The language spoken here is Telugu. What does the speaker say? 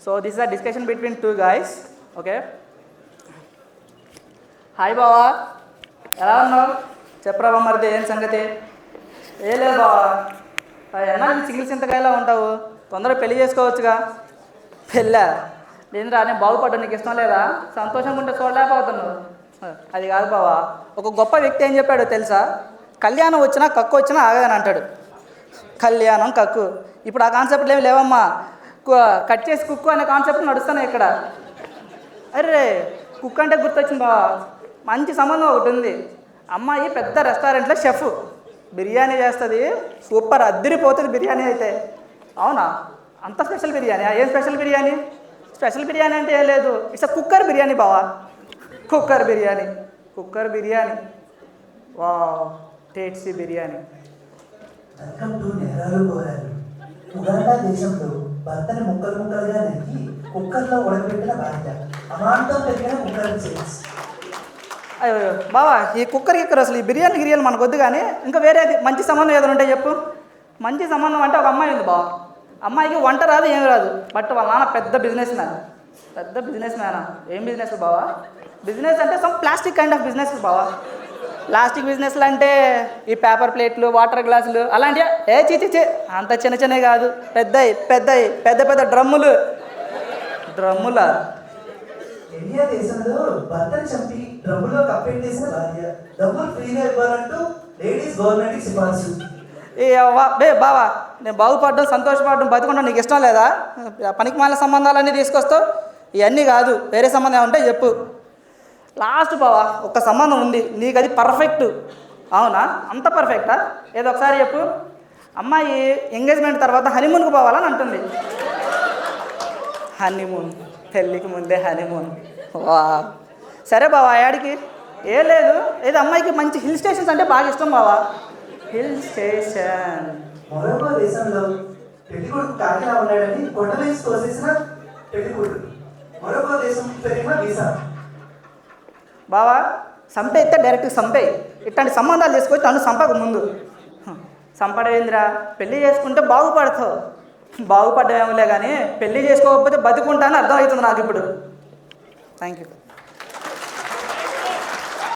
So this is a discussion between two guys. Okay. Hi బావా, ఎలా ఉన్నావు? చెప్పరా మరిది, ఏం సంగతి? ఏ లేదు బావా, ఎన్నా సింగిల్ చింతకాయలా ఉంటావు, తొందరగా పెళ్లి చేసుకోవచ్చుగా. పెళ్ళా? లేదురా, నేను బాగుపడ్డా, నీకు ఇష్టం లేదా? సంతోషంగా ఉంటే చూడలేకపోతున్నావు. అది కాదు బావా, ఒక గొప్ప వ్యక్తి ఏం చెప్పాడో తెలుసా? కళ్యాణం వచ్చినా కక్కు వచ్చినా ఆగదని అంటాడు. కళ్యాణం కక్కు, ఇప్పుడు ఆ కాన్సెప్ట్లు ఏమి లేవమ్మా. కట్ చేసి కుక్కు అనే కాన్సెప్ట్ నడుస్తున్నాయి ఇక్కడ. అరే, కుక్ అంటే గుర్తొచ్చింది బావా, మంచి సంబంధం ఒకటి ఉంది. అమ్మాయి పెద్ద రెస్టారెంట్లో షెఫ్, బిర్యానీ చేస్తుంది, సూపర్ అద్దిరిపోతుంది బిర్యానీ అయితే. అవునా? అంత స్పెషల్ బిర్యానీ? ఏం స్పెషల్ బిర్యానీ? స్పెషల్ బిర్యానీ అంటే ఏం లేదు, ఇట్స్ అ కుక్కర్ బిర్యానీ బావా. కుక్కర్ బిర్యానీ, కుక్కర్ బిర్యానీ, వా టేస్టీ బిర్యానీ. ఉగాండా దేశంలో భర్తని ముక్కలు ముక్కలుగా నరికి కుక్కర్లో ఉడకబెట్టిన భార్య అమాంతం పెరిగిన కుక్కర్ సేల్స్. అయ్యో బావా, ఈ కుక్కర్ అసలు ఈ బిర్యానీ గిరియాలు మనకు వద్దు, కానీ ఇంకా వేరేది మంచి సంబంధం ఏదైనా ఉంటే చెప్పు. మంచి సంబంధం అంటే ఒక అమ్మాయి ఉంది బావా, అమ్మాయికి వంట రాదు, ఏం రాదు, బట్ వాళ్ళ నాన్న పెద్ద బిజినెస్ మ్యాన్. పెద్ద బిజినెస్ మ్యానా? ఏం బిజినెస్ బావా? బిజినెస్ అంటే some plastic kind of business బావా. ప్లాస్టిక్ బిజినెస్లు అంటే ఈ పేపర్ ప్లేట్లు, వాటర్ గ్లాసులు అలాంటివి. చీ అంత చిన్న చిన్నవి కాదు, పెద్దవి పెద్దవి, పెద్ద పెద్ద డ్రమ్ములు. డ్రమ్ములా? ఇండియా దేశంలో భర్తని చంపి డ్రమ్ములో కప్పెట్టేసిన భార్య డబ్బులు ఫ్రీగా ఇవ్వాలంటూ లేడీస్ గవర్నమెంట్కి సిఫార్సు. బావా, నేను బాగుపడడం, సంతోషపడడం, బతుకుంటాం నీకు ఇష్టం లేదా? పనికి మాలిన సంబంధాలన్నీ తీసుకొస్తావు. ఇవన్నీ కాదు, వేరే సంబంధం ఉంటే చెప్పు. లాస్ట్ బావా, ఒక సంబంధం ఉంది, నీకు అది పర్ఫెక్ట్. అవునా? అంత పర్ఫెక్టా? ఏదో ఒకసారి చెప్పు. అమ్మాయి ఎంగేజ్మెంట్ తర్వాత హనీమూన్కి పోవాలని అంటుంది. హనీమూన్? పెళ్ళికి ముందే హనీమూన్? వా, సరే బావా, యాడికి? ఏం లేదు, ఏదో అమ్మాయికి మంచి హిల్ స్టేషన్స్ అంటే బాగా ఇష్టం బావా. Hill station. మరొక దేశంలో పెళ్లికొడుకు కాకిలా ఉన్నాడని కొండలేసి తోసేసిన పెళ్లికొడుకు మరొక దేశం పెరిగిన వీసా. బావా, సంపేస్తే డైరెక్ట్గా సంపేయి, ఇట్లాంటి సంబంధాలు తీసుకొచ్చి నన్ను సంపక ముందు. సంపడేంద్రా, పెళ్ళి చేసుకుంటే బాగుపడతావు. బాగుపడ్డామేమోలే కానీ పెళ్ళి చేసుకోకపోతే బతుకుంటా అని అర్థమవుతుంది నాకు ఇప్పుడు. Thank you.